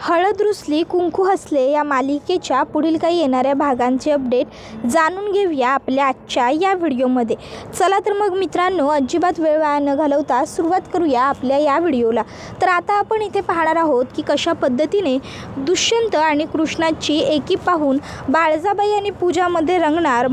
हळद रुसली कुंकू हसले या मालिकेच्या पुढील काही येणाऱ्या भागांचे अपडेट जाणून घेऊया आपल्या आजच्या या व्हिडिओमध्ये. चला तर मग मित्रांनो, अजिबात वेळ वाया न घालवता सुरुवात करूया आपल्या या व्हिडिओला. तर आता आपण इथे पाहणार आहोत की कशा पद्धतीने दुष्यंत आणि कृष्णाची एकी पाहून बाळजाबाई आणि पूजामध्ये रंगणार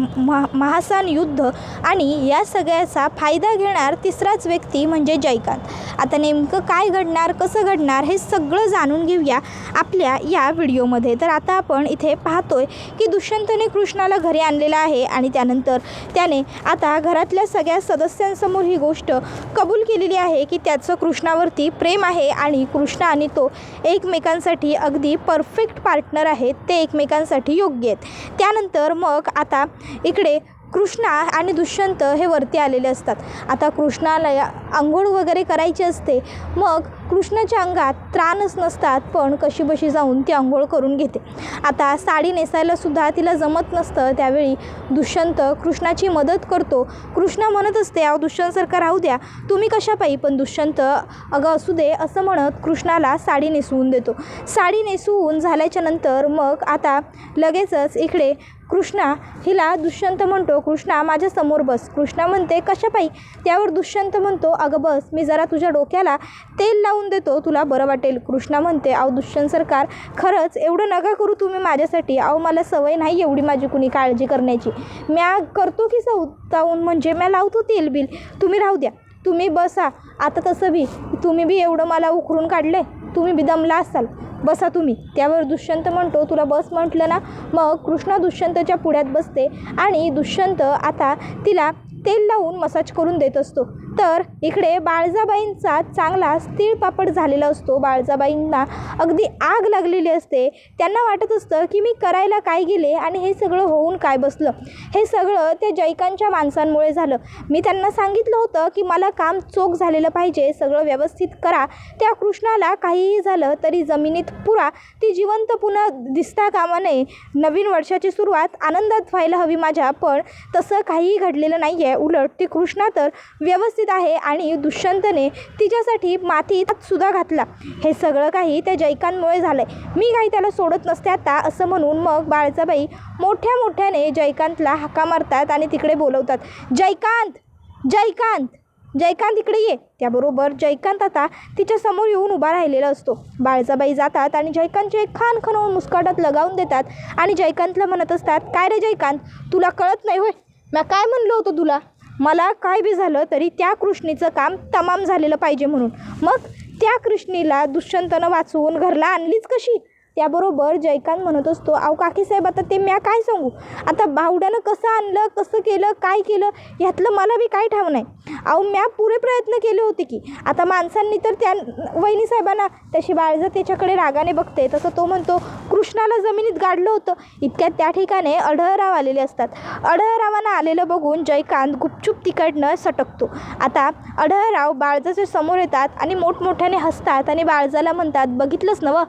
महासान युद्ध आणि या सगळ्याचा फायदा घेणार तिसराच व्यक्ती म्हणजे जयकांत. आता नेमकं काय घडणार, कसं घडणार हे सगळं जाणून घेऊया आपल्या या व्हिडिओमध्ये. तर आता आपण इथे पाहतोय की दुष्यंतने कृष्णाला घरी आणलेला आहे आणि त्यानंतर त्याने आता घरातल्या सगळ्या सदस्यांसमोर ही गोष्ट कबूल केलेली आहे की त्याचं कृष्णावरती प्रेम आहे आणि कृष्ण आणि तो एकमेकांसाठी अगदी परफेक्ट पार्टनर आहेत, ते एकमेकांसाठी योग्य आहेत. त्यानंतर मग आता इकडे कृष्णा आणि दुष्यंत हे वरती आलेले असतात. आता कृष्णाला आंघोळ वगैरे करायची असते, मग कृष्णाच्या अंगात त्राणच नसतात, पण कशीबशी जाऊन ती आंघोळ करून घेते. आता साडी नेसायलासुद्धा तिला जमत नसतं, त्यावेळी दुष्यंत कृष्णाची मदत करतो. कृष्णा म्हणत असते, अहो दुष्यंतसारखा राहू द्या, तुम्ही कशा पायी, पण दुष्यंत अगं असू दे असं म्हणत कृष्णाला साडी नेसवून देतो. साडी नेसवून झाल्याच्या नंतर मग आता लगेचच इकडे कृष्णा हिला दुष्यंत म्हणतो, कृष्णा माझ्यासमोर बस. कृष्णा म्हणते कशा पायी, त्यावर दुष्यंत म्हणतो अगं बस, मी जरा तुझ्या डोक्याला तेल लावून देतो, तुला बरं वाटेल. कृष्णा म्हणते, अहो दुष्यंत सरकार खरंच एवढं नका करू तुम्ही माझ्यासाठी, अहो मला सवय नाही एवढी माझी कुणी काळजी करण्याची, म्या करतो की स्वतःहून, म्हणजे म्या लावतो तेल बिल, तुम्ही राहू द्या, तुम्ही बसा. आता तसं बी तुम्ही बी एवढं मला उकरून काढले, तुम्ही बी दमला असाल, बसा तुम्ही. त्यावर दुष्यंत म्हणतो तुला बस म्हटलं ना. मग कृष्णा दुष्यंतच्या पुढ्यात बसते आणि दुष्यंत आता तिला तेल लावून मसाज करून देत असतो. तर इकडे बाळजाबाईंचा चांगला तीळपापड झालेला असतो. बाळजाबाईंना अगदी आग लागलेली असते. त्यांना वाटत असतं की मी करायला काय गेले आणि हे सगळं होऊन काय बसलं. हे सगळं त्या जयकांतच्या माणसांमुळे झालं. मी त्यांना सांगितलं होतं की मला काम चोख झालेलं पाहिजे, सगळं व्यवस्थित करा. त्या कृष्णाला काहीही झालं तरी जमिनीत पुरा, ती जिवंत पुन्हा दिसता कामा नये. नवीन वर्षाची सुरुवात आनंदात व्हायला हवी माझ्या, पण तसं काहीही घडलेलं नाही आहे. उलट ती कृष्णा तर व्यवस्थित आहे आणि दुष्यंतने तिच्यासाठी मातीत सुद्धा घातला. हे सगळं काही त्या जयकांतमुळे झालंय, मी काही त्याला सोडत नसते आता, असं म्हणून मग बाळजाबाई मोठ्या मोठ्याने जयकांतला हाका मारतात आणि तिकडे बोलवतात, जयकांत जयकांत जयकांत इकडे ये. त्याबरोबर जयकांत आता तिच्या समोर येऊन उभा राहिलेला असतो. बाळजाबाई जातात आणि जयकांतचे खान खणवून मुस्काटात लगावून देतात आणि जयकांतला म्हणत असतात, काय रे जयकांत, तुला कळत नाही होय, मी काय म्हणलं होतं तुला, मला काय बी झालं तरी त्या कृष्णीचं काम तमाम झालेलं पाहिजे म्हणून. मग त्या कृष्णीला दुष्यंतनं वाचवून घरला आणलीच कशी. त्याबरोबर जयकांत म्हणत असतो, अहो काकीसाहेब आता ते म्या काय सांगू, आता भावड्यानं कसं आणलं, कसं केलं, काय केलं ह्यातलं मला बी काय ठाव नाही. अहो म्या पुरे प्रयत्न केले होते की, आता माणसांनी तर त्या वहिनीसाहेबांना, तशी बाळजा त्याच्याकडे रागाने बघते, तसं तो म्हणतो कृष्णाला जमिनीत गाडलं होतं. इतक्यात त्या ठिकाणी अढळराव आलेले असतात. अढळरावांना आलेलं बघून जयकांत गुपचूप तिकडनं सटकतो. आता अढळराव बाळजाच्या समोर येतात आणि मोठमोठ्याने हसतात आणि बाळजाला म्हणतात, बघितलंच नवं,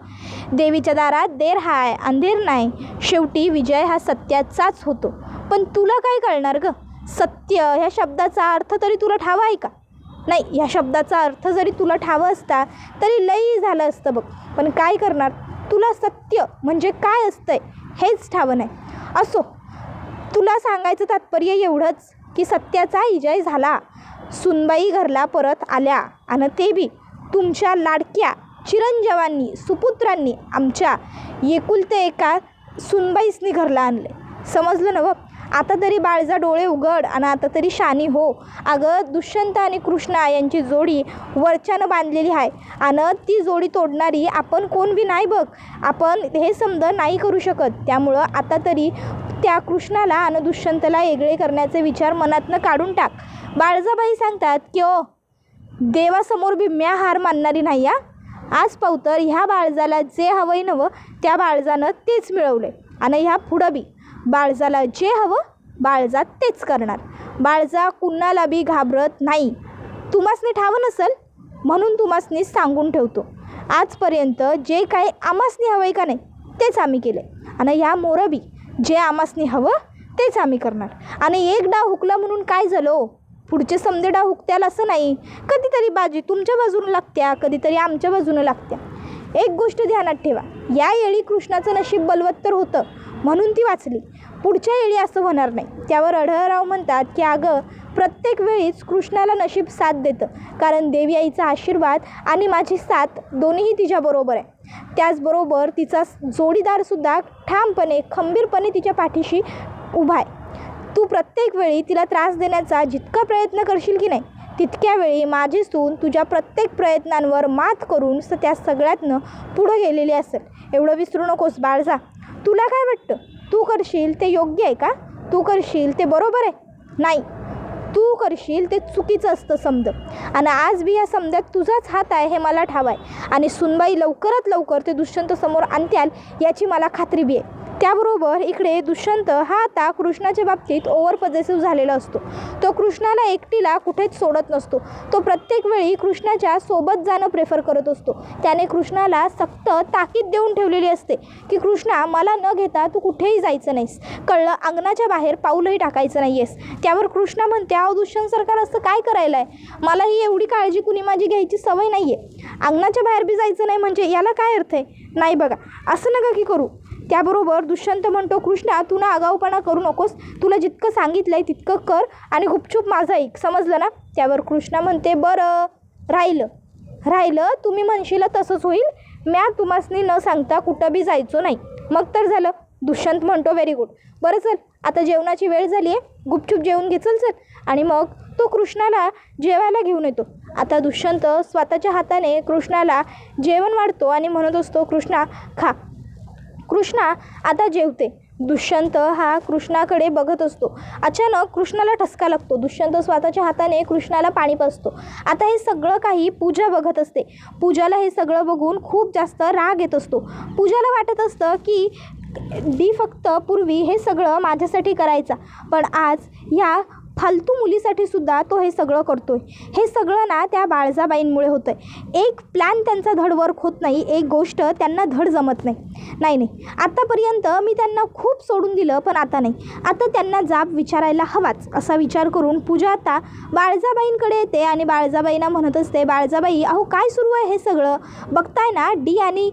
देवीच्या दारात देर हाय अंधेर नाही, शेवटी विजय हा सत्याचाच होतो. पण तुला काय कळणार ग, सत्य ह्या शब्दाचा अर्थ तरी तुला ठावा आहे का. नाही, ह्या शब्दाचा अर्थ जरी तुला ठावा असता तरी लई झालं असतं बघ, पण काय करणार, तुला सत्य म्हणजे काय असतंय हेच ठावं नाही. असो, तुला सांगायचं तात्पर्य एवढंच की सत्याचा विजय झाला, सुनबाई घरला परत आल्या आणि ते बी तुमच्या लाडक्या चिरंजीवांनी सुपुत्रांनी आमच्या एकुलते एका सुनबाईसनी घरला आणले. समजलं नवं. आता तरी बाळजा डोळे उघड आणि आता तरी शानी हो. अगं दुष्यंत आणि कृष्णा यांची जोडी वरच्यानं बांधलेली आहे आणि ती जोडी तोडणारी आपण कोण बी नाही बघ, आपण हे समज नाही करू शकत. त्यामुळं आता तरी त्या कृष्णाला आणि दुष्यंतला वेगळे करण्याचे विचार मनातनं काढून टाक. बाळजाबाई सांगतात की ओ देवासमोर बी म्या हार मानणारी नाही या. आज पावतर ह्या बाळजाला जे हवंय नवं त्या बाळजानं तेच मिळवलं आहे आणि ह्या पुढं बी बाळजाला जे हवं बाळजा तेच करणार. बाळजा कुणाला बी घाबरत नाही. तुम्हासनी ठावं नसेल म्हणून तुम्हासनी सांगून ठेवतो, आजपर्यंत जे काही आमासनी हवं आहे का नाही तेच आम्ही केलं आहे आणि ह्या मोरं बी जे आमासनी हवं तेच आम्ही करणार. आणि एक डाव हुकला म्हणून काय झालं, पुढचे समजे डाव हुकत्याल असं नाही. कधीतरी बाजी तुमच्या बाजूनं लागत्या, कधीतरी आमच्या बाजूनं लागत्या. एक गोष्ट ध्यानात ठेवा, या वेळी कृष्णाचं नशीब बलवत्तर होतं म्हणून ती वाचली. पुढच्या वेळी असं होणार नाही. त्यावर अढळराव म्हणतात की अगं, प्रत्येक वेळीच कृष्णाला नशीब साथ देतं, कारण देवी आईचा आशीर्वाद आणि माझी साथ दोन्हीही तिच्याबरोबर आहे. त्याचबरोबर तिचा जोडीदारसुद्धा ठामपणे खंबीरपणे तिच्या पाठीशी उभा आहे. तू प्रत्येक वेळी तिला त्रास देण्याचा जितका प्रयत्न करशील की नाही, तितक्या वेळी माझी सून तुझ्या प्रत्येक प्रयत्नांवर मात करून त्या सगळ्यातनं पुढं गेलेली असेल. एवढं विसरू नकोस बाळजा. तुला काय वाटतं, तू करशील ते योग्य आहे का? तू करशील ते बरोबर आहे? नाही, तू करशील ते चुकीचं असतं समज. आणि आज बी या समजात तुझाच हात आहे हे मला ठाव आहे. आणि सुनबाई लवकरात लवकर ते दुष्यंत समोर आणत्याल याची मला खात्री बी आहे. त्याबरोबर इकडे दुष्यंत हा आता कृष्णाच्या बाबतीत ओव्हर पॉझिटिव्ह झालेला असतो. तो कृष्णाला एकटीला कुठेच सोडत नसतो. तो प्रत्येक वेळी कृष्णाच्या सोबत जाणं प्रेफर करत असतो. त्याने कृष्णाला सक्त ताकीद देऊन ठेवलेली असते की कृष्णा, मला न घेता तू कुठेही जायचं नाहीस, कळलं? अंगणाच्या बाहेर पाऊलही टाकायचं नाही आहेस. त्यावर कृष्णा म्हणते, अहो दुष्यंत सरकार, असं काय करायला आहे? मला ही एवढी काळजी कुणी माझी घ्यायची सवय नाही आहे. अंगणाच्या बाहेर बी जायचं नाही म्हणजे याला काय अर्थ आहे? नाही बघा, असं नका की करू. त्याबरोबर दुष्यंत म्हणतो, कृष्णा, तू ना आगाऊपणा करू नकोस. तुला जितकं सांगितलं आहे तितकं कर आणि गुपचूप माझं ऐक, समजलं ना? त्यावर कृष्णा म्हणते, बरं, राहिलं तुम्ही म्हणशील तसंच होईल. म्या तुम्हासनी न सांगता कुठं बी जायचो नाही. मग तर झालं. दुष्यंत म्हणतो, व्हेरी गुड. बरं चल, आता जेवणाची वेळ झाली आहे, गुपचूप जेवून घे, चल. आणि मग तो कृष्णाला जेवायला घेऊन येतो. आता दुष्यंत स्वतःच्या हाताने कृष्णाला जेवण वाढतो आणि म्हणत असतो, कृष्णा खा. कृष्णा आता जेवते. दुष्यंत हा कृष्णाकडे बघत असतो. अचानक कृष्णाला ठसका लागतो. दुष्यंत स्वतःच्या हाताने कृष्णाला पाणी पाजतो. आता हे सगळं काही पूजा बघत असते. पूजाला हे सगळं बघून खूप जास्त राग येत असतो. पूजाला वाटत असतं की डी फक्त पूर्वी हे सगळं माझ्यासाठी करायचा, पण आज या फालतू मुलीसाठी सुद्धा तो हे सगळं करतोय. हे सगळं ना त्या बाळजाबाईंमुळे होतं आहे. एक प्लॅन त्यांचा धड वर्क होत नाही, एक गोष्ट त्यांना धड जमत नाही. आतापर्यंत मी त्यांना खूप सोडून दिलं, पण आता नाही. आता त्यांना जाब विचारायला हवाच असा विचार करून पूजा आता बाळजाबाईंकडे येते आणि बाळजाबाईंना म्हणत असते, बाळजाबाई, अहो काय सुरू आहे हे सगळं? बघताय ना डी आणि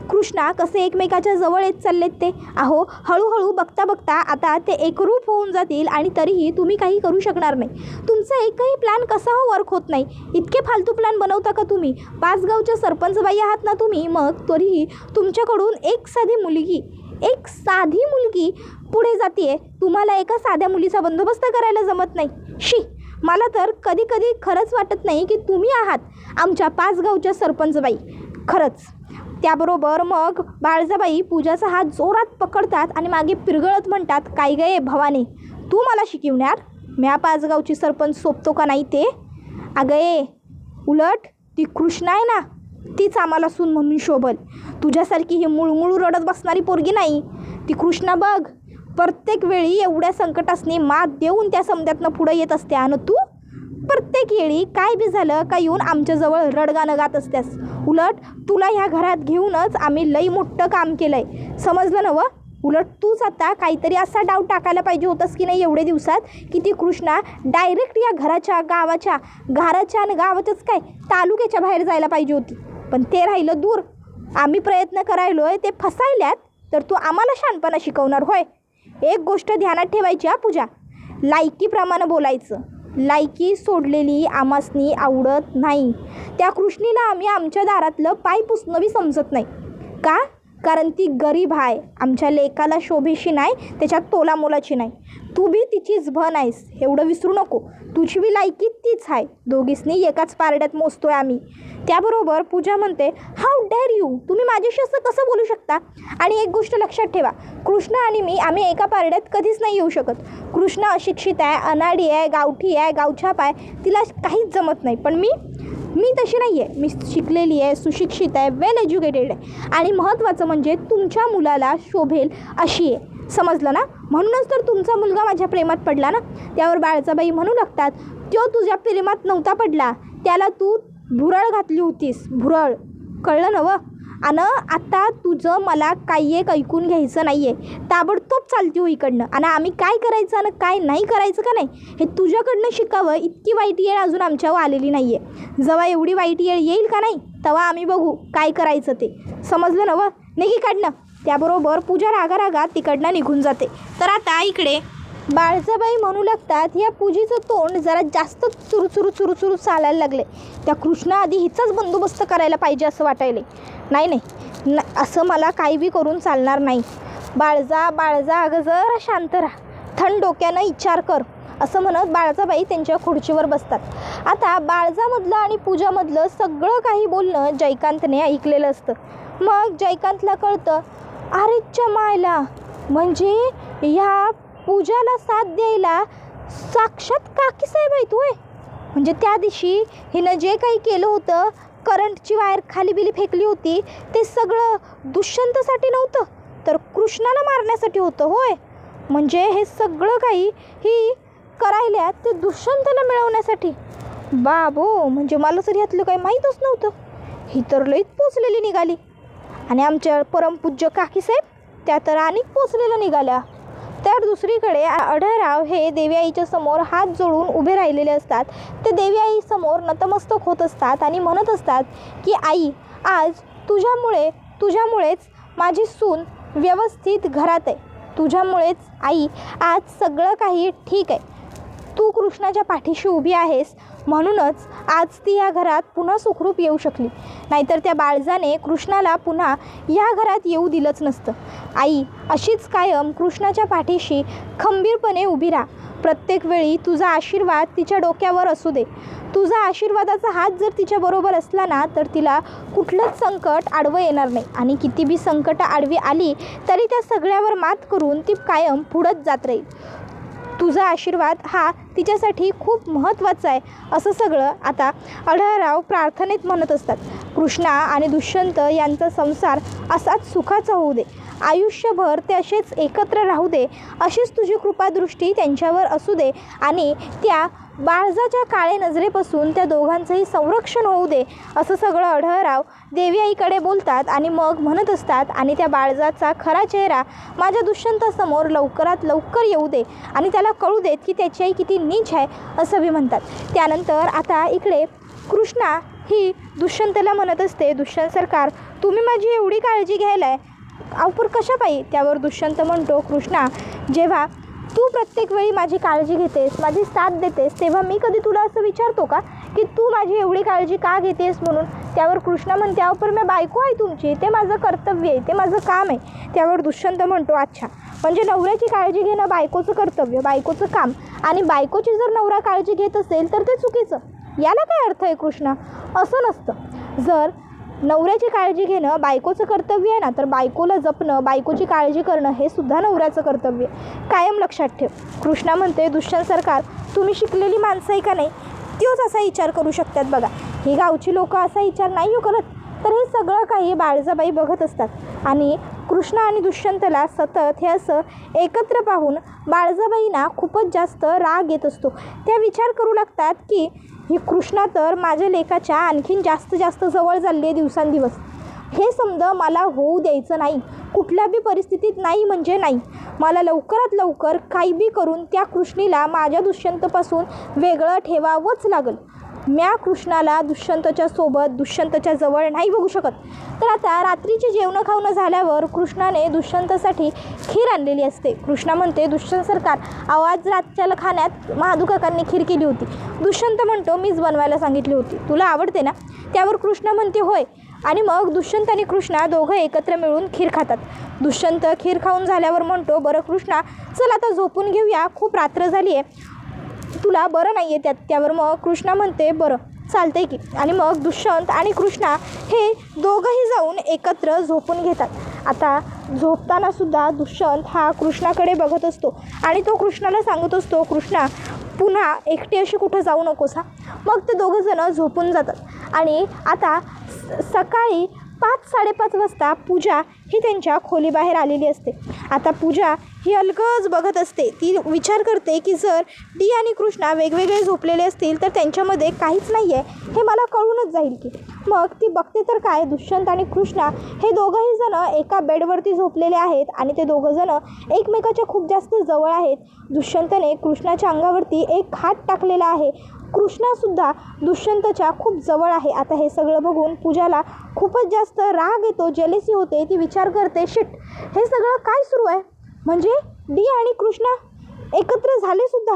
कृष्णा कसे एकमेकाच्या जवळ येत चाललेत ते. अहो हळूहळू बघता बघता आता ते एकरूप होऊन जातील आणि तरीही तुम्ही काही करू शकणार नाही. तुमचा एकही प्लॅन कसा वर्क होत नाही. इतके फालतू प्लॅन बनवता का तुम्ही? 5 गावच्या सरपंचबाई आहात ना तुम्ही, मग तरीही तुमच्याकडून एक साधी मुलगी पुढे जाते. तुम्हाला एका साध्या मुलीचा बंदोबस्त करायला जमत नाही. शी, मला तर कधी कधी खरंच वाटत नाही की तुम्ही आहात आमच्या 5 गावच्या सरपंचबाई, खरंच. त्याबरोबर मग बाळजाबाई पूजाचा हात जोरात पकडतात आणि मागे पिरगळत म्हणतात, काय गे भवानी, तू मला शिकवणार? म्या 5 गावची सरपंच सोपतो का नाही ते? अगं उलट ती कृष्णा आहे ना, तीच आम्हाला सून म्हणून शोभल. तुझ्यासारखी ही मुळमुळू रडत बसणारी पोरगी नाही. ती कृष्णा बघ, प्रत्येक वेळी एवढ्या संकटासनी मात देऊन त्या समद्यातनं पुढं येत असते आणि तू प्रत्येक वेळी काय बी झालं का येऊन आमच्याजवळ रडगाणं गात असतेस. उलट तुला ह्या घरात घेऊनच आम्ही लई मोठं काम केलं आहे, समजलं ना? उलट तूच आता काहीतरी असा डाव टाकायला पाहिजे होतास की नाही एवढे दिवसात की ती कृष्णा डायरेक्ट या घराच्या आणि गावाच्याच काय तालुक्याच्या बाहेर जायला पाहिजे होती, पण ते राहिलं दूर. आम्ही प्रयत्न करायलोय ते फसायल्यात, तर तू आम्हाला शहाणपणा शिकवणार होय? एक गोष्ट ध्यानात ठेवायची हा पूजा, लायकीप्रमाणे बोलायचं. लायकी सोडलेली आमासनी आवडत नाही. त्या कृष्णीला आम्ही आमच्या दारातलं पाय पुसणं बी समजत नाही का? कारण ती गरीब आहे, आमच्या लेकाला शोभेशी नाही, त्याच्यात तोला मोलाची नाही. तू बी तिचीच भन आहेस, एवढं विसरू नको. तुझी बी लायकी तीच आहे. दोघीसनी एकाच पारड्यात मोजतोय आम्ही. त्याबरोबर पूजा म्हणते, हाऊ डेअर यू, तुम्ही माझ्याशी असं कसं बोलू शकता? आणि एक गोष्ट लक्षात ठेवा, कृष्णा आणि आम्ही एका पारड्यात कधीच नाही येऊ शकत. कृष्णा अशिक्षित आहे, अनाडी आहे, गावठी आहे, गावछाप आहे, तिला काहीच जमत नाही. पण मी तशी नाही आहे. मी शिकलेली आहे, सुशिक्षित आहे, वेल एज्युकेटेड आहे आणि महत्त्वाचं म्हणजे तुमच्या मुलाला शोभेल अशी आहे, समजलं ना? म्हणूनच तर तुमचा मुलगा माझ्या प्रेमात पडला ना. त्यावर बाळजाबाई म्हणू लागतात, तो तुझ्या प्रेमात नव्हता पडला, त्याला तू भुरळ घातली होतीस, भुरळ, कळलं ना? आणि आता तुझं मला काही एक ऐकून घ्यायचं नाही आहे. ताबडतोब चालती हो इकडनं. आणि आम्ही काय करायचं आणि काय नाही करायचं का नाही हे तुझ्याकडनं शिकावं. इतकी वाईट येळ अजून आमच्यावर आलेली नाही आहे. जेव्हा एवढी वाईट येळ येईल का नाही, तेव्हा आम्ही बघू काय करायचं ते, समजलं ना व? निघी काढणं. त्याबरोबर पूजा रागारागात तिकडनं निघून जाते. तर आता इकडे बाळजाबाई म्हणू लागतात, या पूजेचं तोंड जरा जास्त चुरू चालायला लागले. त्या कृष्णा आधी हिचाच बंदोबस्त करायला पाहिजे असं वाटायले. नाही असं मला काही बी करून चालणार नाही. बाळजा अगं जरा शांत राहा, थंड डोक्यानं विचार कर, असं म्हणत बाळजाबाई त्यांच्या खुर्चीवर बसतात. आता बाळजामधलं आणि पूजामधलं सगळं काही बोलणं जयकांतने ऐकलेलं असतं. मग जयकांतला कळतं, अरेच्या मायला, म्हणजे ह्या पूजाला साथ द्यायला साक्षात काकीसाहेब आहेत होय. म्हणजे त्या दिवशी हिनं जे काही केलं होतं, करंटची वायर खाली बिली फेकली होती, ते सगळं दुष्यंतसाठी नव्हतं तर कृष्णाला मारण्यासाठी होतं होय. म्हणजे हे सगळं काही ही करायला ते दुष्यंतला मिळवण्यासाठी. बाबो, म्हणजे मला तर ह्यातलं काही माहीतच नव्हतं. ही तर लईच पोचलेली निघाली. आणि आमच्या परमपूज्य काकीसाहेब त्या तर अनेक पोचलेल्या निघाल्या. तर दुसरीकडे आढळराव हे देवी आईच्या समोर हात जोडून उभे राहिलेले असतात. ते देवी आई समोर नतमस्तक होत असतात आणि म्हणत असतात की आई, आज तुझ्यामुळेच माझी सून व्यवस्थित घरात आहे. तुझ्यामुळेच आई आज सगळं काही ठीक आहे. तू कृष्णाच्या पाठीशी उभी आहेस म्हणूनच आज ती या घरात पुन्हा सुखरूप येऊ शकली. नाहीतर त्या बाळजाने कृष्णाला पुन्हा या घरात येऊ दिलंच नसतं. आई, अशीच कायम कृष्णाच्या पाठीशी खंबीरपणे उभी राहा. प्रत्येक वेळी तुझा आशीर्वाद तिच्या डोक्यावर असू दे. तुझा आशीर्वादाचा हात जर तिच्याबरोबर असला ना, तर तिला कुठलंच संकट आडवं येणार नाही. आणि किती बी संकट आडवी आली तरी त्या सगळ्यावर मात करून ती कायम पुढंच जात राहील. तुझा आशीर्वाद हा तिच्यासाठी खूप महत्त्वाचा आहे, असं सगळं आता आढळराव प्रार्थनेत म्हणत असतात. कृष्णा आणि दुष्यंत यांचा संसार असाच सुखाचा होऊ दे. आयुष्यभर ते असेच एकत्र राहू दे, अशीच तुझी कृपादृष्टी त्यांच्यावर असू दे. आणि त्या बाळजाच्या काळे नजरेपासून त्या दोघांचंही संरक्षण होऊ दे, असं सगळं आढळराव देवी आईकडे बोलतात. आणि मग म्हणत असतात, आणि त्या बाळजाचा खरा चेहरा माझ्या दुष्यंतासमोर लवकरात लवकर येऊ दे आणि त्याला कळू देत की त्याची आई किती नीच आहे, असं बी म्हणतात. त्यानंतर आता इकडे कृष्णा ही दुष्यंतला म्हणत असते, दुष्यंत सरकार, तुम्ही माझी एवढी काळजी घ्यायलाय अवपर कशा पाहिजे. त्यावर दुष्यंत म्हणतो, कृष्णा, जेव्हा तू प्रत्येक वेळी माझी काळजी घेतेस, माझी साथ देतेस, तेव्हा मी कधी तुला असं विचारतो का की तू माझी एवढी काळजी का घेतेस म्हणून. त्यावर कृष्णा म्हणते, अवपर मी बायको आहे तुमची, ते माझं कर्तव्य आहे, ते माझं काम आहे. त्यावर दुष्यंत म्हणतो, अच्छा, म्हणजे नवऱ्याची काळजी घेणं बायकोचं कर्तव्य, बायकोचं काम, आणि बायकोची जर नवरा काळजी घेत असेल तर ते चुकीचं. याला काय अर्थ आहे कृष्णा? असं नसतं. जर नवऱ्याची काळजी घेणं बायकोचं कर्तव्य आहे ना, तर बायकोला जपणं, बायकोची काळजी करणं हे सुद्धा नवऱ्याचं कर्तव्य. कायम लक्षात ठेव. कृष्णा म्हणते, दुष्यंत सरकार, तुम्ही शिकलेली माणसं आहे का नाही, त्योच असा विचार करू शकतात. बघा, ही गावची लोक असा विचार नाही हो करत. तर हे सगळं काही बाळजाबाई बघत असतात. आणि कृष्णा आणि दुष्यंतला सतत हे असं एकत्र पाहून बाळजाबाईंना खूपच जास्त राग येत असतो. त्या विचार करू लागतात की ही कृष्णा तर माझ्या लेकाच्या आणखीन जास्त जवळ चालली आहे दिवसांदिवस. हे समजा मला होऊ द्यायचं नाही, कुठल्या बी परिस्थितीत नाही म्हणजे नाही. मला लवकरात लवकर काही बी करून त्या कृष्णीला माझ्या दुष्यंतपासून वेगळं ठेवावंच लागेल. म्या कृष्णाला दुष्यंतच्या सोबत, दुष्यंतच्या जवळ नाही बघू शकत. तर आता रात्रीची जेवणं खावणं झाल्यावर कृष्णाने दुष्यंतासाठी खीर आणलेली असते. कृष्णा म्हणते, दुष्यंत सरकार, आज रातच्या खाण्यात महादुकाकांनी खीर केली होती. दुष्यंत म्हणतो, मीच बनवायला सांगितली होती, तुला आवडते ना. त्यावर कृष्णा म्हणते, होय. आणि मग दुष्यंत आणि कृष्णा दोघं एकत्र मिळून खीर खातात. दुष्यंत खीर खाऊन झाल्यावर म्हणतो, बरं कृष्णा, चल आता झोपून घेऊया, खूप रात्र झाली आहे, तुला बरं नाही आहे त्यात. त्यावर मग कृष्णा म्हणते, बरं चालतंय की. आणि मग दुष्यंत आणि कृष्णा हे दोघंही जाऊन एकत्र झोपून घेतात. आता झोपताना सुद्धा दुष्यंत हा कृष्णाकडे बघत असतो आणि तो कृष्णाला सांगत असतो, कृष्णा, पुन्हा एकटी अशी कुठं जाऊ नकोस हा. मग ते दोघंजणं झोपून जातात. आणि आता सकाळी 5-5:30 वाजता पूजा ही त्यांच्या खोलीबाहेर आलेली असते. आता पूजा ही अलगद बघत असते. ती विचार करते की जर डी आणि कृष्णा वेगवेगळे झोपलेले असतील तर त्यांच्यामध्ये काहीच नाही आहे हे मला कळूनच जाईल की. मग ती बघते तर काय, दुष्यंत आणि कृष्णा हे दोघंही जण एका बेडवरती झोपलेले आहेत आणि ते दोघंजणं एकमेकाच्या खूप जास्त जवळ आहेत. दुष्यंतने कृष्णाच्या अंगावरती एक हात टाकलेला आहे. कृष्णासुद्धा दुष्यंतच्या खूप जवळ आहे. आता हे सगळं बघून पूजाला खूपच जास्त राग येतो, जेलसी होते. ती विचार करते, शिट, हे सगळं काय सुरू आहे? म्हणजे डी आणि कृष्णा एकत्र झाले सुद्धा.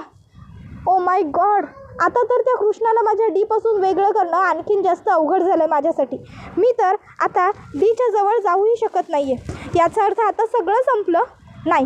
ओ माय गॉड, आता तर त्या कृष्णाला माझ्या डीपासून वेगळं करणं आणखीन जास्त अवघड झालं आहे माझ्यासाठी. मी तर आता डीच्या जवळ जाऊही शकत नाही आहे. याचा अर्थ आता सगळं संपलं? नाही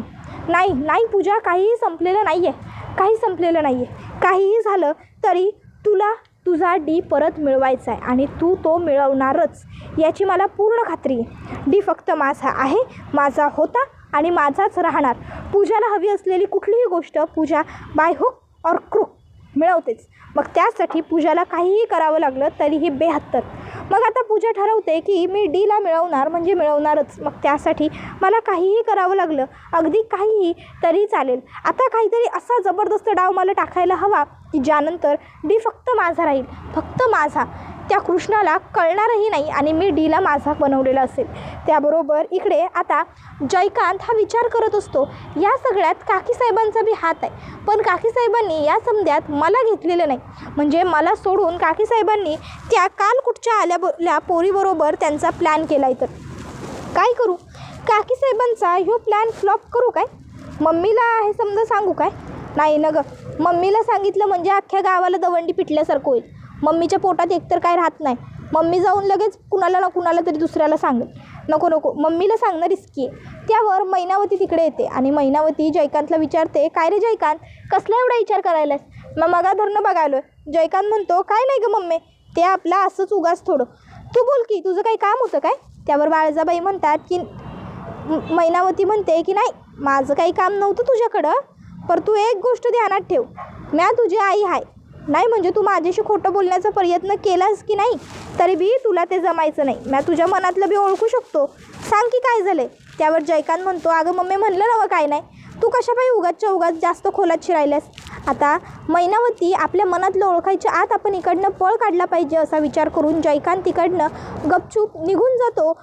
नाही नाही पूजा, काहीही संपलेलं नाही आहे, काही संपलेलं नाही आहे. काहीही झालं तरी तुला तुझा डी परत मिळवायचा आहे आणि तू तो मिळवणारच, याची मला पूर्ण खात्री आहे. डी फक्त माझा आहे, माझा होता आणि माझाच राहणार. पूजाला हवी असलेली कुठलीही गोष्ट पूजा बाय हुक और क्रूक मिळवतेच. मग त्यासाठी पूजाला काहीही करावं लागलं तरीही 72. मग आता पूजा ठरवते की मी डीला मिळवणार म्हणजे मिळवणारच. मग त्यासाठी मला काहीही करावं लागलं, अगदी काहीही तरी चालेल. आता काहीतरी असा जबरदस्त डाव मला टाकायला हवा की ज्यानंतर डी फक्त माझा राहील, फक्त माझा. त्या कृष्णाला कळणारही नाही आणि मी डीला माझा बनवलेला असेल. त्याबरोबर इकडे आता जयकांत हा विचार करत असतो, या सगळ्यात काकीसाहेबांचा बी हात आहे. पण काकीसाहेबांनी या समध्यात मला घेतलेलं नाही. म्हणजे मला सोडून काकीसाहेबांनी त्या काल कुठच्या आल्या पोरीबरोबर त्यांचा प्लॅन केला आहे. तर काय करू? काकीसाहेबांचा ह्यो प्लॅन फ्लॉप करू काय? मम्मीला हे समजा सांगू काय? नाही न गं, मम्मीला सांगितलं म्हणजे अख्ख्या गावाला दवंडी पिटल्यासारखं होईल. मम्मीच्या पोटात एकतर काय राहत नाही. मम्मी जाऊन लगेच कुणाला ना कुणाला तरी दुसऱ्याला सांगेल. नको नको, मम्मीला सांगणं रिस्की आहे. त्यावर मैनावती तिकडे येते आणि मैनावती जयकांतला विचारते, काय रे जयकांत, कसला एवढा विचार करायलास? मगा धरणं बघायलो. जयकांत म्हणतो, काय नाही गं मम्मी, ते आपला असंच उगाच थोडं. तू बोल की, तुझं काही काम होतं काय? त्यावर बाळजाबाई म्हणतात की मैनावती म्हणते की नाही, माझं काही काम नव्हतं तुझ्याकडं, पर तू एक गोष्ट ध्यानात ठेव, म्या तुझी आई आहे. नाही म्हणजे तू माझ्याशी खोटं बोलण्याचा प्रयत्न केलास की नाही तरी बी तुला ते जमायचं नाही. मी तुझ्या मनातलं बी ओळखू शकतो. सांग की काय झालं? त्यावर जयकांत म्हणतो, अगं मम्मी म्हणलं ना काय नाही, तू कशापायी उगाचच्या उगाच जास्त खोलात शिरायल्यास. आता मैनावती आपल्या मनातलं ओळखायच्या आत आपण इकडनं पळ काढला पाहिजे असा विचार करून जयकांत तिकडनं गपचूप निघून जातो.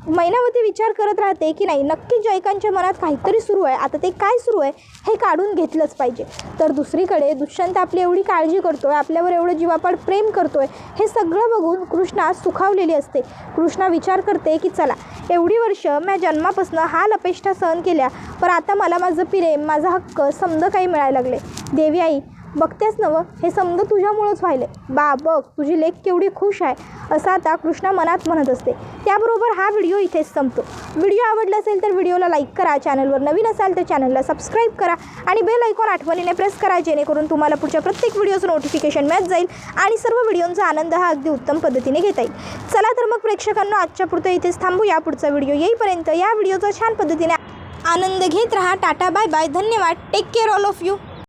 मैनावती विचार करत राहते की नाही, नक्की जयकांतच्या मनात काहीतरी सुरू आहे. आता ते काय सुरू आहे हे काढून घेतलंच पाहिजे. तर दुसरीकडे दुष्यंत आपली एवढी काळजी करतो आहे, आपल्यावर एवढं जीवापाड प्रेम करतो आहे, हे सगळं बघून कृष्णा सुखावलेली असते. कृष्णा विचार करते की चला, एवढी वर्ष मी जन्मापासून हाल अपेष्टा सहन केल्या, पण आता मला माझं प्रेम, माझा हक्क समज काही मिळायला लागले. देवी आई बघतेच नवं, हे समज तुझ्यामुळंच व्हायले. बघ तुझी लेक केवढी खुश आहे, असं आता कृष्णा मनात म्हणत असते. त्याबरोबर हा व्हिडिओ इथेच संपतो. व्हिडिओ आवडला असेल तर व्हिडिओला लाईक करा, चॅनलवर नवीन असाल तर चॅनलला सबस्क्राईब करा आणि बेल आयकॉन आठवणीने प्रेस करा, जेणेकरून तुम्हाला पुढच्या प्रत्येक व्हिडिओचं नोटिफिकेशन मिळत जाईल आणि सर्व व्हिडिओंचा आनंद हा अगदी उत्तम पद्धतीने घेता येईल. चला तर मग प्रेक्षकांना आजच्या पुरतं इथेच थांबूया. पुढचा व्हिडिओ येईपर्यंत या व्हिडिओचा छान पद्धतीने आनंद घेत राहा. टाटा, बाय बाय, धन्यवाद, take care all of you.